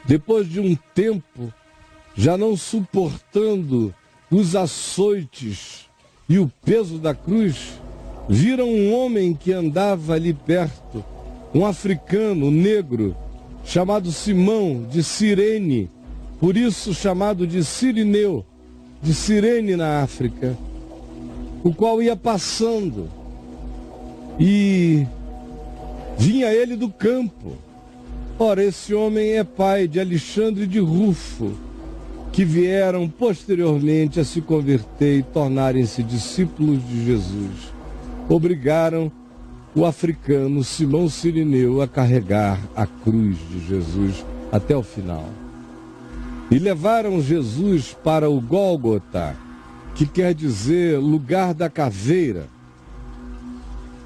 Depois de um tempo, já não suportando os açoites e o peso da cruz, viram um homem que andava ali perto, um africano negro, chamado Simão de Cirene, por isso chamado de Cirineu, de Cirene na África, o qual ia passando, e vinha ele do campo. Ora, esse homem é pai de Alexandre de Rufo, que vieram posteriormente a se converter e tornarem-se discípulos de Jesus. Obrigaram o africano Simão Cirineu a carregar a cruz de Jesus até o final. E levaram Jesus para o Gólgota, que quer dizer lugar da caveira,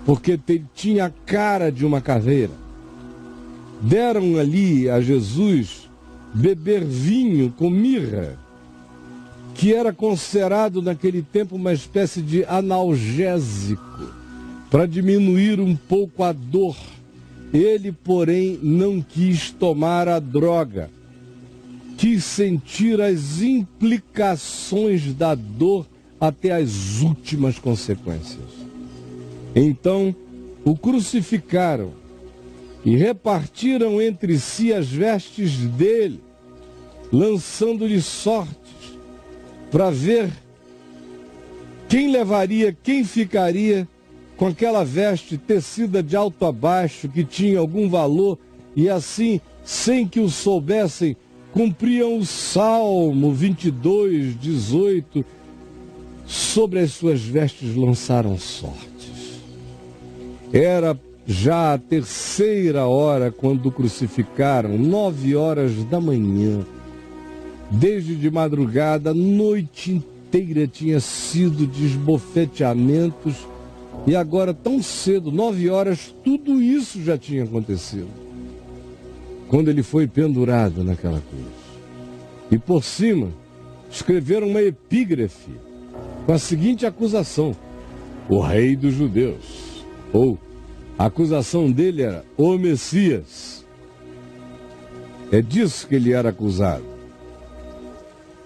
porque tinha a cara de uma caveira. Deram ali a Jesus beber vinho com mirra, que era considerado naquele tempo uma espécie de analgésico, para diminuir um pouco a dor. Ele, porém, não quis tomar a droga, quis sentir as implicações da dor até as últimas consequências. Então, o crucificaram e repartiram entre si as vestes dele, lançando-lhe sortes para ver quem levaria, quem ficaria com aquela veste tecida de alto a baixo, que tinha algum valor, e assim, sem que o soubessem, cumpriam o Salmo 22, 18, sobre as suas vestes lançaram sortes. Era já a terceira hora quando o crucificaram, 9 horas da manhã. Desde de madrugada, a noite inteira tinha sido de esbofeteamentos, e agora tão cedo, 9 horas, tudo isso já tinha acontecido. Quando ele foi pendurado naquela cruz. E por cima, escreveram uma epígrafe com a seguinte acusação: o rei dos judeus. Ou, a acusação dele era o Messias. É disso que ele era acusado.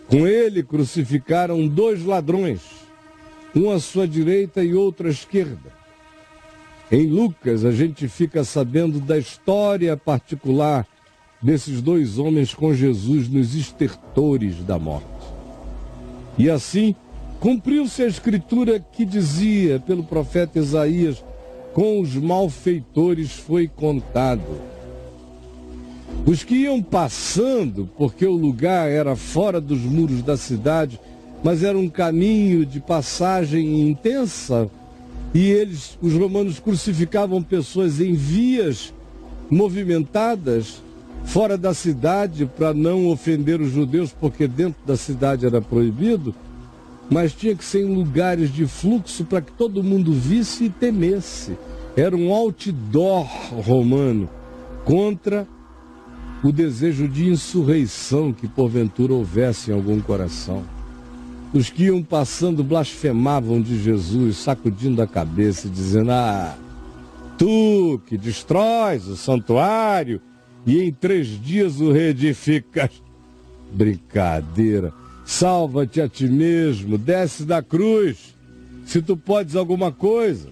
Com ele crucificaram 2 ladrões, um à sua direita e outro à esquerda. Em Lucas, a gente fica sabendo da história particular desses 2 homens com Jesus nos estertores da morte. E assim, cumpriu-se a escritura que dizia pelo profeta Isaías: com os malfeitores foi contado. Os que iam passando, porque o lugar era fora dos muros da cidade, mas era um caminho de passagem intensa, e os romanos crucificavam pessoas em vias movimentadas fora da cidade para não ofender os judeus, porque dentro da cidade era proibido, mas tinha que ser em lugares de fluxo para que todo mundo visse e temesse. Era um outdoor romano contra o desejo de insurreição que porventura houvesse em algum coração. Os que iam passando blasfemavam de Jesus, sacudindo a cabeça e dizendo: ah, tu que destróis o santuário e em 3 dias o reedificas. Brincadeira. Salva-te a ti mesmo, desce da cruz, se tu podes alguma coisa.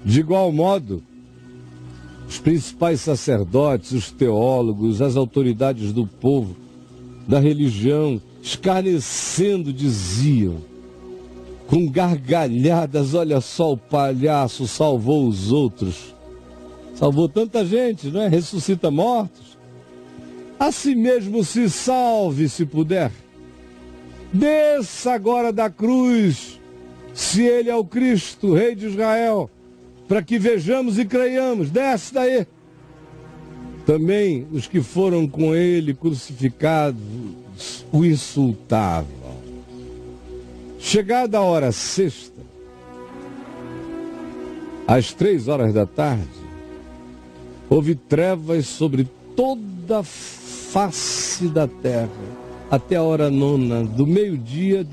De igual modo, os principais sacerdotes, os teólogos, as autoridades do povo, da religião, escarnecendo, diziam, com gargalhadas: olha só, o palhaço salvou os outros. Salvou tanta gente, não é? Ressuscita mortos. A si mesmo se salve, se puder. Desça agora da cruz, se ele é o Cristo, Rei de Israel, para que vejamos e creiamos. Desce daí. Também os que foram com ele crucificados o insultavam. Chegada a hora sexta, às 3 horas da tarde, houve trevas sobre toda a face da terra, até a hora 9, do meio-dia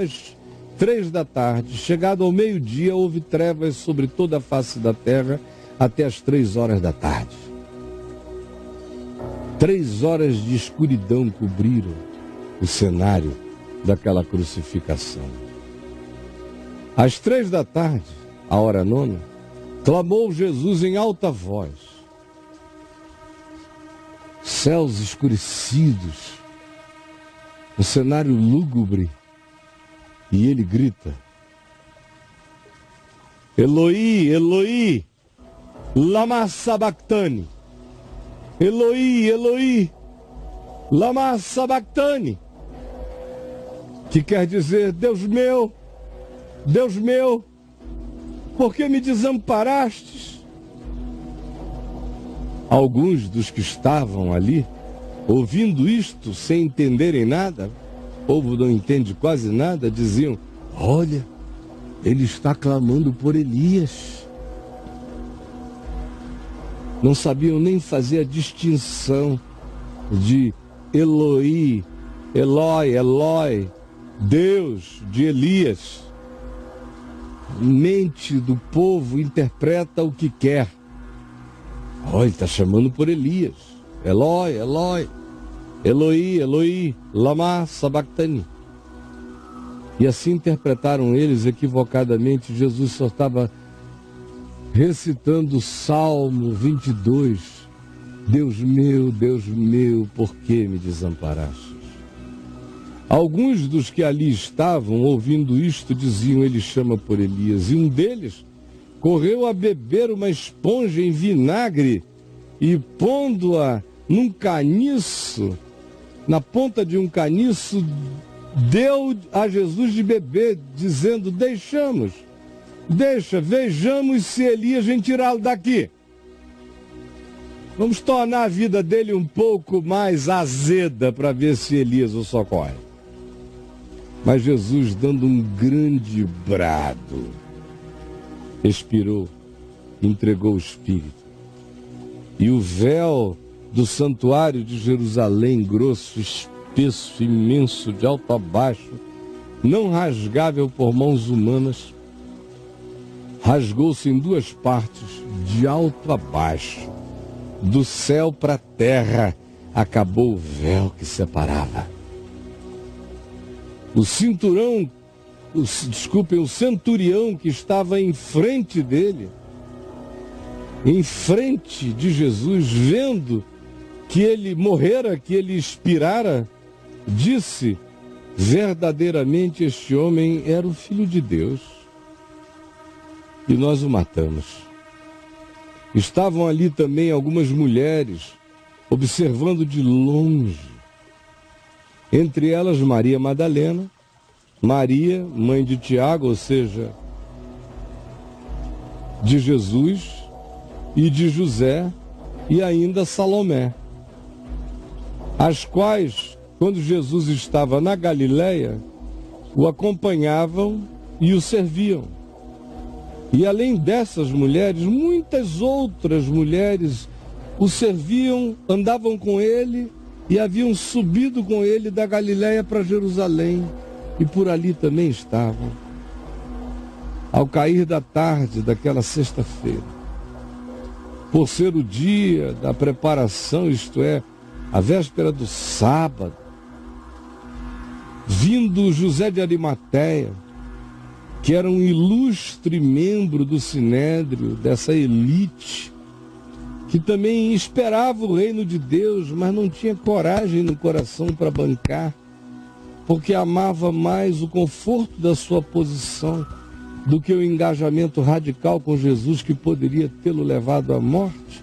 às 3 da tarde. Chegado ao meio-dia, houve trevas sobre toda a face da terra, até as 3 horas da tarde. 3 horas de escuridão cobriram o cenário daquela crucificação. Às 3 da tarde, a hora nona, clamou Jesus em alta voz. Céus escurecidos, um cenário lúgubre, e ele grita: Eloi, Eloi, lama sabachthani. Eloi, Eloi, lama sabachthani. Que quer dizer: Deus meu, por que me desamparastes? Alguns dos que estavam ali, ouvindo isto sem entenderem nada, o povo não entende quase nada, diziam: olha, ele está clamando por Elias. Não sabiam nem fazer a distinção de Eloi, Eloi, Eloi, Deus, de Elias. Mente do povo interpreta o que quer. Olha, ele está chamando por Elias. Eloi, Eloi, Eloi, Eloi, lama sabachthani. E assim interpretaram eles equivocadamente. Jesus só estava recitando o Salmo 22. Deus meu, por que me desamparaste? Alguns dos que ali estavam, ouvindo isto, diziam: ele chama por Elias. E um deles correu a beber uma esponja em vinagre e, pondo-a num caniço, na ponta de um caniço, deu a Jesus de beber, dizendo: vejamos se Elias vem tirá-lo daqui. Vamos tornar a vida dele um pouco mais azeda para ver se Elias o socorre. Mas Jesus, dando um grande brado, expirou, entregou o Espírito. E o véu do santuário de Jerusalém, grosso, espesso, imenso, de alto a baixo, não rasgável por mãos humanas, rasgou-se em 2 partes, de alto a baixo. Do céu para a terra acabou o véu que separava. O centurião que estava em frente dele, em frente de Jesus, vendo que ele morrera, que ele expirara, disse: verdadeiramente este homem era o Filho de Deus. E nós o matamos. Estavam ali também algumas mulheres, observando de longe. Entre elas Maria Madalena, Maria, mãe de Tiago, ou seja, de Jesus, e de José, e ainda Salomé, as quais, quando Jesus estava na Galileia, o acompanhavam e o serviam. E além dessas mulheres, muitas outras mulheres o serviam, andavam com ele e haviam subido com ele da Galileia para Jerusalém, e por ali também estavam. Ao cair da tarde daquela sexta-feira, por ser o dia da preparação, isto é, a véspera do sábado, vindo José de Arimateia, que era um ilustre membro do Sinédrio, dessa elite, que também esperava o reino de Deus, mas não tinha coragem no coração para bancar, porque amava mais o conforto da sua posição do que o engajamento radical com Jesus, que poderia tê-lo levado à morte,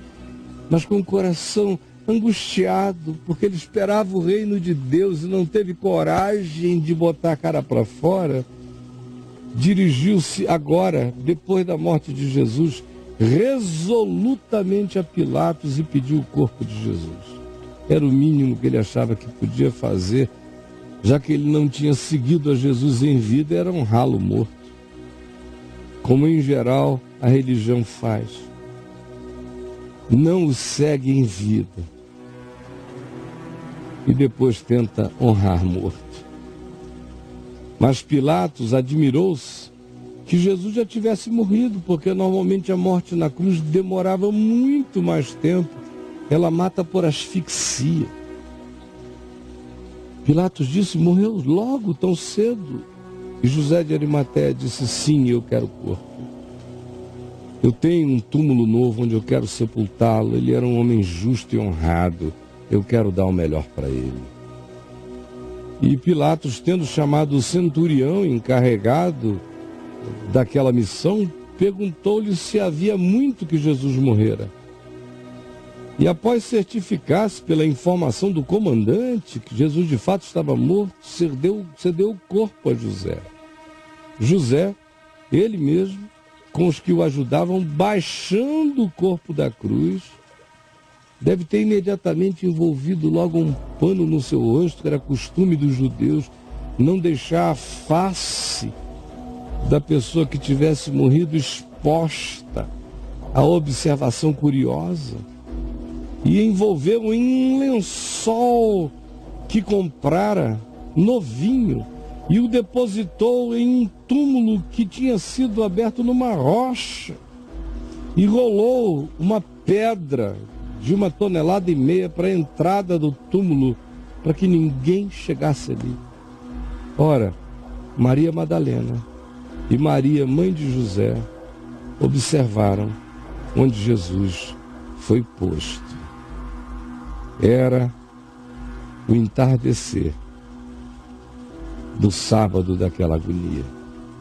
mas com o coração angustiado, porque ele esperava o reino de Deus e não teve coragem de botar a cara para fora. Dirigiu-se agora, depois da morte de Jesus, resolutamente a Pilatos e pediu o corpo de Jesus. Era o mínimo que ele achava que podia fazer, já que ele não tinha seguido a Jesus em vida, era honrá-lo morto, como em geral a religião faz. Não o segue em vida e depois tenta honrar morto. Mas Pilatos admirou-se que Jesus já tivesse morrido, porque normalmente a morte na cruz demorava muito mais tempo ela mata por asfixia. Pilatos disse: morreu logo, tão cedo? E José de Arimateia disse: sim, eu quero o corpo. Eu tenho um túmulo novo onde eu quero sepultá-lo. Ele era um homem justo e honrado. Eu quero dar o melhor para ele. E Pilatos, tendo chamado o centurião encarregado daquela missão, perguntou-lhe se havia muito que Jesus morrera. E após certificar-se pela informação do comandante que Jesus de fato estava morto, cedeu o corpo a José. José, ele mesmo, com os que o ajudavam, baixando o corpo da cruz, deve ter imediatamente envolvido logo um pano no seu rosto, que era costume dos judeus, não deixar a face da pessoa que tivesse morrido exposta à observação curiosa, e envolveu em um lençol que comprara, novinho, e o depositou em um túmulo que tinha sido aberto numa rocha, e rolou uma pedra de 1,5 toneladas para a entrada do túmulo, para que ninguém chegasse ali. Ora, Maria Madalena e Maria, mãe de José, observaram onde Jesus foi posto. Era o entardecer do sábado daquela agonia.